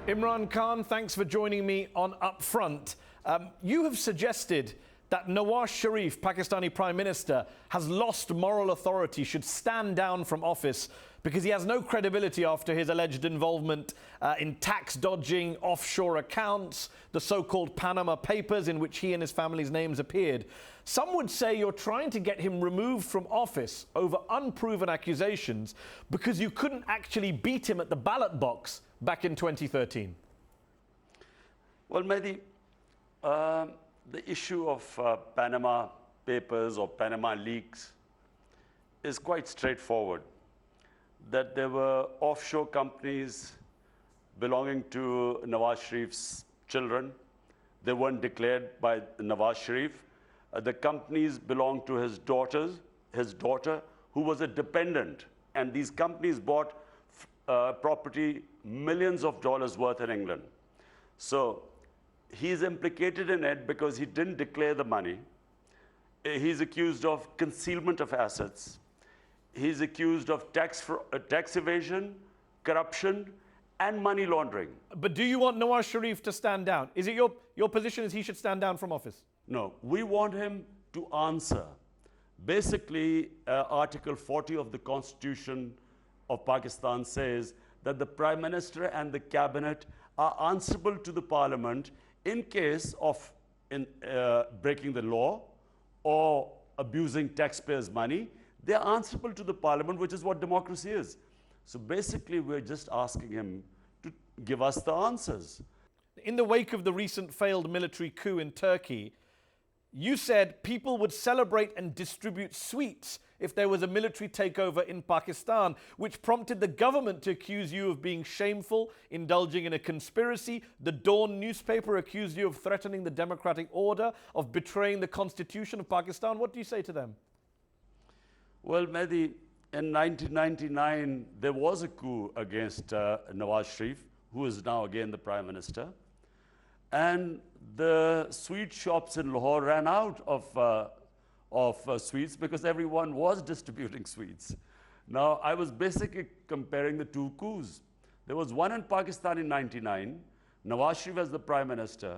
Imran Khan, thanks for joining me on UpFront. You have suggested that Nawaz Sharif, Pakistani Prime Minister, has lost moral authority, should stand down from office because he has no credibility after his alleged involvement in tax dodging, offshore accounts, the so-called Panama Papers in which he and his family's names appeared. Some would say you're trying to get him removed from office over unproven accusations because you couldn't actually beat him at the ballot box back in 2013. Well, Mehdi, the issue of Panama Papers or Panama leaks is quite straightforward. That there were offshore companies belonging to Nawaz Sharif's children. They weren't declared by Nawaz Sharif. The companies belonged to his daughter, who was a dependent. And these companies bought property, millions of dollars worth in England. So he's implicated in it because he didn't declare the money. He's accused of concealment of assets. He's accused of tax evasion, corruption, and money laundering. But do you want Nawaz Sharif to stand down? Is it your position is he should stand down from office? No, we want him to answer. Basically, Article 40 of the Constitution of Pakistan says that the Prime Minister and the Cabinet are answerable to the Parliament in case of breaking the law or abusing taxpayers' money. They are answerable to the Parliament, which is what democracy is. So basically, we're just asking him to give us the answers. In the wake of the recent failed military coup in Turkey, you said people would celebrate and distribute sweets if there was a military takeover in Pakistan, which prompted the government to accuse you of being shameful, indulging in a conspiracy. The Dawn newspaper accused you of threatening the democratic order, of betraying the constitution of Pakistan. What do you say to them? Well, Mehdi, in 1999, there was a coup against Nawaz Sharif, who is now again the Prime Minister. And the sweet shops in Lahore ran out of sweets because everyone was distributing sweets. Now, I was basically comparing the two coups. There was one in Pakistan in 99, Nawaz Sharif as the Prime Minister,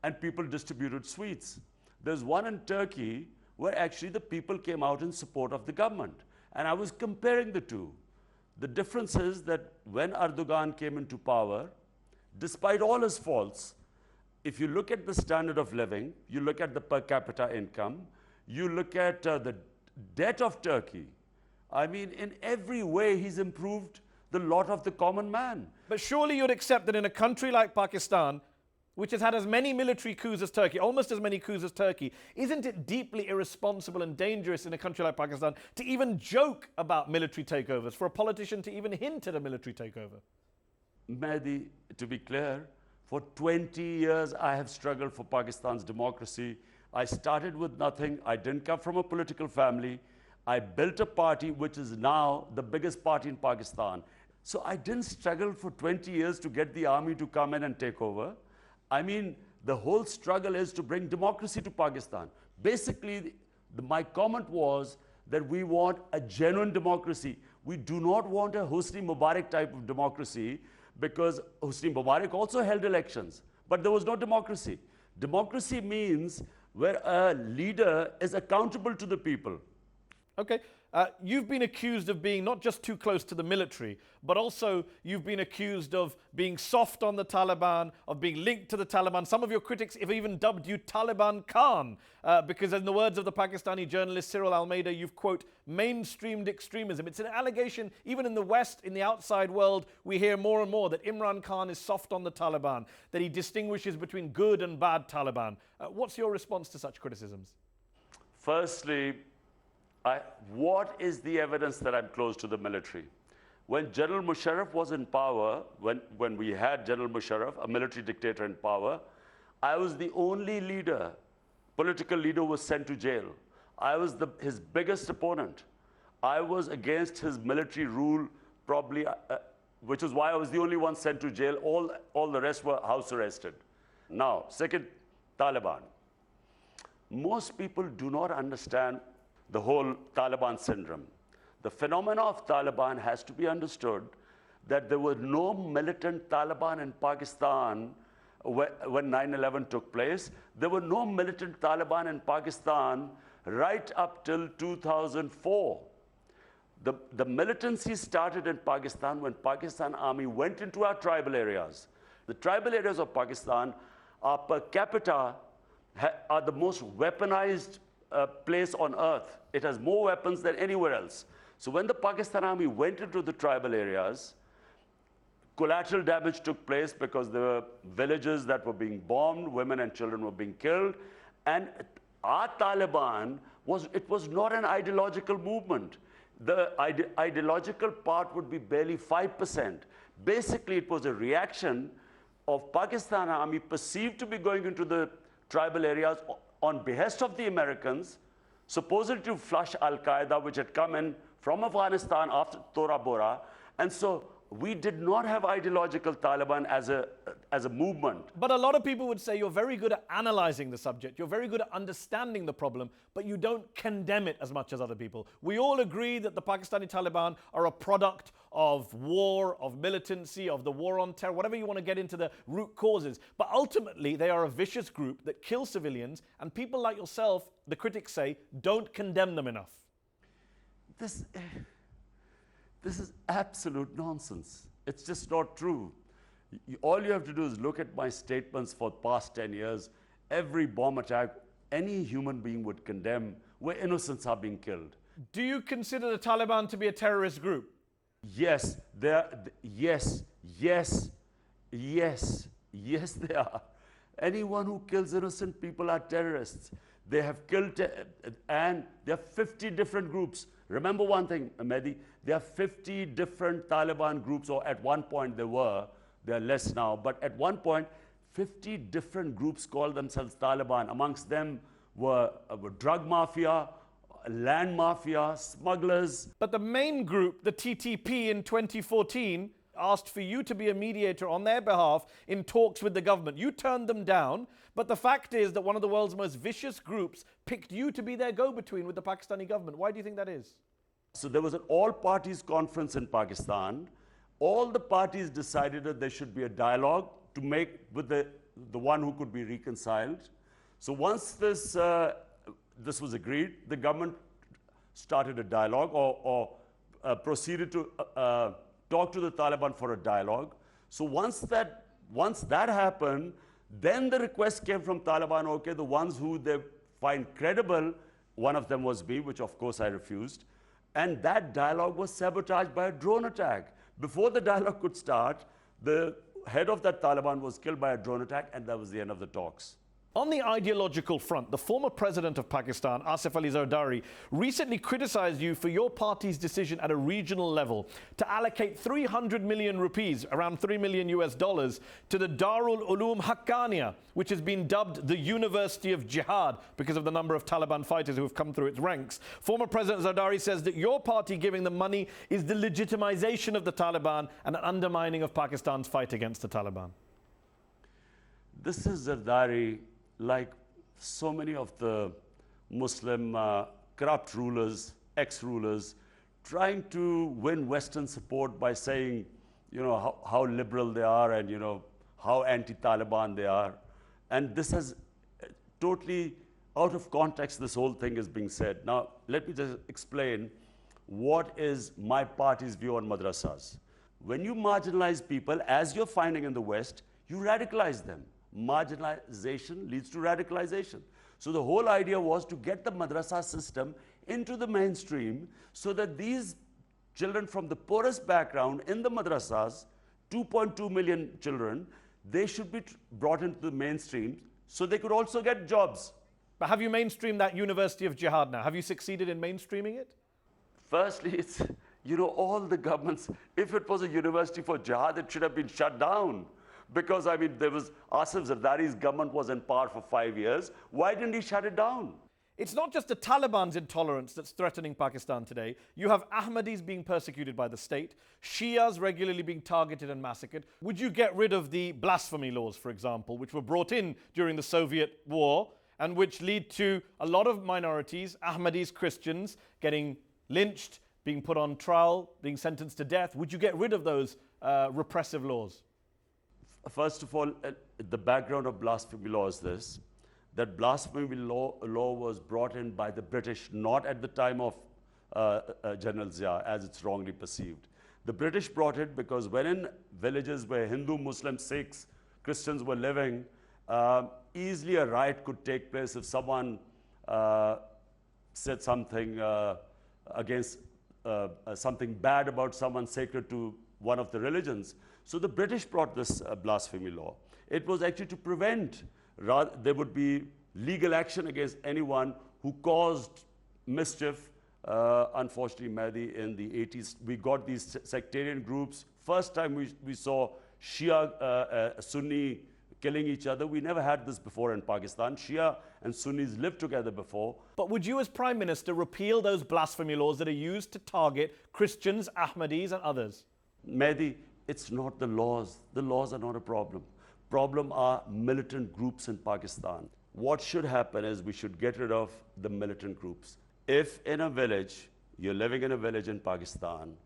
and people distributed sweets. There's one in Turkey where actually the people came out in support of the government. And I was comparing the two. The difference is that when Erdogan came into power, despite all his faults, if you look at the standard of living, you look at the per capita income, you look at the debt of Turkey, I mean, in every way, he's improved the lot of the common man. But surely you'd accept that in a country like Pakistan, which has had as many military coups as Turkey, almost as many coups as Turkey, isn't it deeply irresponsible and dangerous in a country like Pakistan to even joke about military takeovers, for a politician to even hint at a military takeover? Mehdi, to be clear, for 20 years I have struggled for Pakistan's democracy. I started with nothing. I didn't come from a political family. I built a party which is now the biggest party in Pakistan. So I didn't struggle for 20 years to get the army to come in and take over. I mean, the whole struggle is to bring democracy to Pakistan. Basically, my comment was that we want a genuine democracy. We do not want a Hosni Mubarak type of democracy, because Hosni Mubarak also held elections, but there was no democracy. Democracy means where a leader is accountable to the people. Okay. You've been accused of being not just too close to the military, but also you've been accused of being soft on the Taliban, of being linked to the Taliban. Some of your critics have even dubbed you Taliban Khan, because in the words of the Pakistani journalist Cyril Almeida, you've, quote, mainstreamed extremism. It's an allegation, even in the West, in the outside world, we hear more and more that Imran Khan is soft on the Taliban, that he distinguishes between good and bad Taliban. What's your response to such criticisms? Firstly, what is the evidence that I'm close to the military? When General Musharraf was in power, when we had General Musharraf, a military dictator in power, I was the only leader, political leader who was sent to jail. I was his biggest opponent. I was against his military rule, probably, which is why I was the only one sent to jail. All the rest were house arrested. Now, second, Taliban. Most people do not understand the whole Taliban syndrome. The phenomena of Taliban has to be understood that there were no militant Taliban in Pakistan when 9/11 took place. There were no militant Taliban in Pakistan right up till 2004. The militancy started in Pakistan when Pakistan Army went into our tribal areas. The tribal areas of Pakistan are per capita are the most weaponized place on earth. It has more weapons than anywhere else. So when the Pakistan Army went into the tribal areas, collateral damage took place because there were villages that were being bombed, women and children were being killed, and our Taliban was not an ideological movement. The ideological part would be barely 5%. Basically, it was a reaction of Pakistan Army perceived to be going into the tribal areas on behest of the Americans, supposedly to flush Al-Qaeda, which had come in from Afghanistan after Tora Bora. And so we did not have ideological Taliban as a movement. But a lot of people would say you're very good at analyzing the subject, you're very good at understanding the problem, but you don't condemn it as much as other people. We all agree that the Pakistani Taliban are a product of war, of militancy, of the war on terror, whatever you want to get into the root causes. But ultimately, they are a vicious group that kill civilians, and people like yourself, the critics say, don't condemn them enough. This is absolute nonsense. It's just not true. All you have to do is look at my statements for the past 10 years. Every bomb attack any human being would condemn where innocents are being killed. Do you consider the Taliban to be a terrorist group? Yes, they are. Anyone who kills innocent people are terrorists. They have killed, and there are 50 different groups. Remember one thing, Mehdi, there are 50 different Taliban groups, or at one point there are less now, but at one point, 50 different groups called themselves Taliban. Amongst them were drug mafia, land mafia, smugglers. But the main group, the TTP in 2014, asked for you to be a mediator on their behalf in talks with the government. You turned them down, but the fact is that one of the world's most vicious groups picked you to be their go-between with the Pakistani government. Why do you think that is? So there was an all-parties conference in Pakistan. All the parties decided that there should be a dialogue to make with the one who could be reconciled. So once this was agreed, the government started a dialogue or proceeded to talk to the Taliban for a dialogue. So once that happened, then the request came from Taliban, okay, the ones who they find credible, one of them was me, which of course I refused. And that dialogue was sabotaged by a drone attack. Before the dialogue could start, the head of that Taliban was killed by a drone attack, and that was the end of the talks. On the ideological front, the former president of Pakistan, Asif Ali Zardari, recently criticized you for your party's decision at a regional level to allocate 300 million rupees, around $3 million US, to the Darul Uloom Haqqania, which has been dubbed the University of Jihad because of the number of Taliban fighters who have come through its ranks. Former President Zardari says that your party giving them money is the legitimization of the Taliban and an undermining of Pakistan's fight against the Taliban. This is Zardari, like so many of the Muslim corrupt rulers, ex-rulers, trying to win Western support by saying, how liberal they are and, how anti-Taliban they are. And this has totally out of context, this whole thing is being said. Now, let me just explain what is my party's view on madrasas. When you marginalize people, as you're finding in the West, you radicalize them. Marginalization leads to radicalization. So the whole idea was to get the madrasa system into the mainstream so that these children from the poorest background in the madrasas, 2.2 million children, they should be brought into the mainstream so they could also get jobs. But have you mainstreamed that University of Jihad now? Have you succeeded in mainstreaming it? Firstly, it's, all the governments, if it was a university for jihad, it should have been shut down. Because, there was Asif Zardari's government was in power for 5 years. Why didn't he shut it down? It's not just the Taliban's intolerance that's threatening Pakistan today. You have Ahmadis being persecuted by the state, Shias regularly being targeted and massacred. Would you get rid of the blasphemy laws, for example, which were brought in during the Soviet war and which lead to a lot of minorities, Ahmadis, Christians, getting lynched, being put on trial, being sentenced to death. Would you get rid of those repressive laws? First of all, the background of blasphemy law is this, that blasphemy law was brought in by the British, not at the time of General Zia, as it's wrongly perceived. The British brought it because when in villages where Hindu, Muslim, Sikhs, Christians were living, easily a riot could take place if someone said something against something bad about someone sacred to one of the religions. So the British brought this blasphemy law. It was actually to prevent, there would be legal action against anyone who caused mischief. Unfortunately, Mehdi, in the 80s, we got these sectarian groups. First time we saw Shia, Sunni killing each other. We never had this before in Pakistan. Shia and Sunnis lived together before. But would you as Prime Minister repeal those blasphemy laws that are used to target Christians, Ahmadis and others? Mehdi, it's not the laws. The laws are not a problem. Problem are militant groups in Pakistan. What should happen is we should get rid of the militant groups. If in a village, you're living in a village in Pakistan,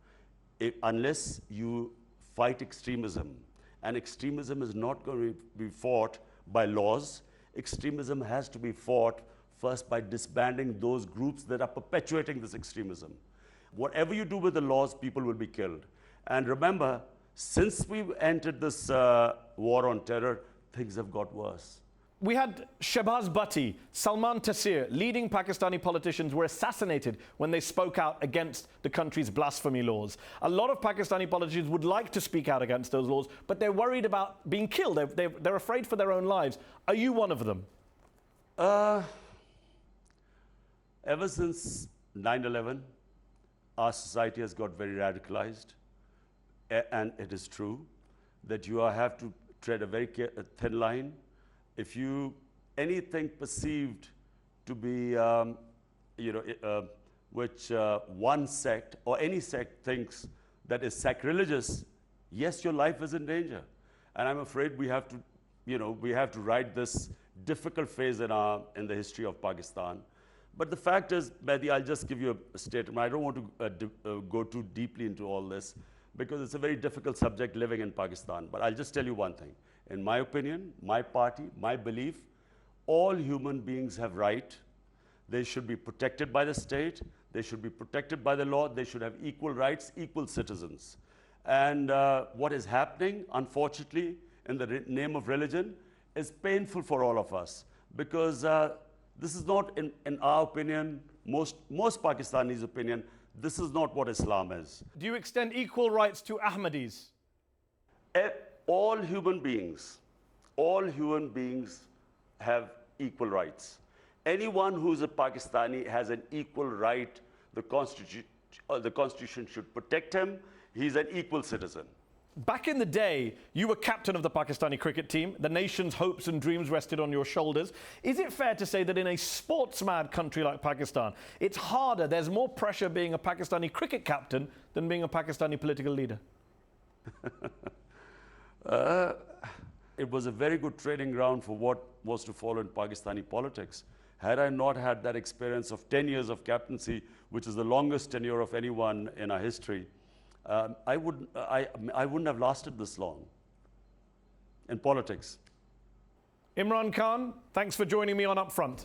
unless you fight extremism, and extremism is not going to be fought by laws, extremism has to be fought first by disbanding those groups that are perpetuating this extremism. Whatever you do with the laws, people will be killed. And remember, since we've entered this war on terror, things have got worse. We had Shahbaz Bhatti, Salman Taseer, leading Pakistani politicians were assassinated when they spoke out against the country's blasphemy laws. A lot of Pakistani politicians would like to speak out against those laws, but they're worried about being killed. They're afraid for their own lives. Are you one of them? Ever since 9/11, our society has got very radicalized. And it is true that you have to tread a very thin line. If anything perceived to be, which one sect or any sect thinks that is sacrilegious, yes, your life is in danger. And I'm afraid we have to ride this difficult phase in the history of Pakistan. But the fact is, Mehdi, I'll just give you a statement. I don't want to go too deeply into all this, because it's a very difficult subject living in Pakistan. But I'll just tell you one thing. In my opinion, my party, my belief, all human beings have right. They should be protected by the state. They should be protected by the law. They should have equal rights, equal citizens. And what is happening, unfortunately, in the name of religion, is painful for all of us. Because this is not, in our opinion, most Pakistanis' opinion, this is not what Islam is. Do you extend equal rights to Ahmadis? All human beings have equal rights. Anyone who's a Pakistani has an equal right. The Constitution should protect him. He's an equal citizen. Back in the day, you were captain of the Pakistani cricket team. The nation's hopes and dreams rested on your shoulders. Is it fair to say that in a sports-mad country like Pakistan, it's harder, there's more pressure being a Pakistani cricket captain than being a Pakistani political leader? It was a very good training ground for what was to follow in Pakistani politics. Had I not had that experience of 10 years of captaincy, which is the longest tenure of anyone in our history, I wouldn't have lasted this long in politics. Imran Khan, thanks for joining me on UpFront.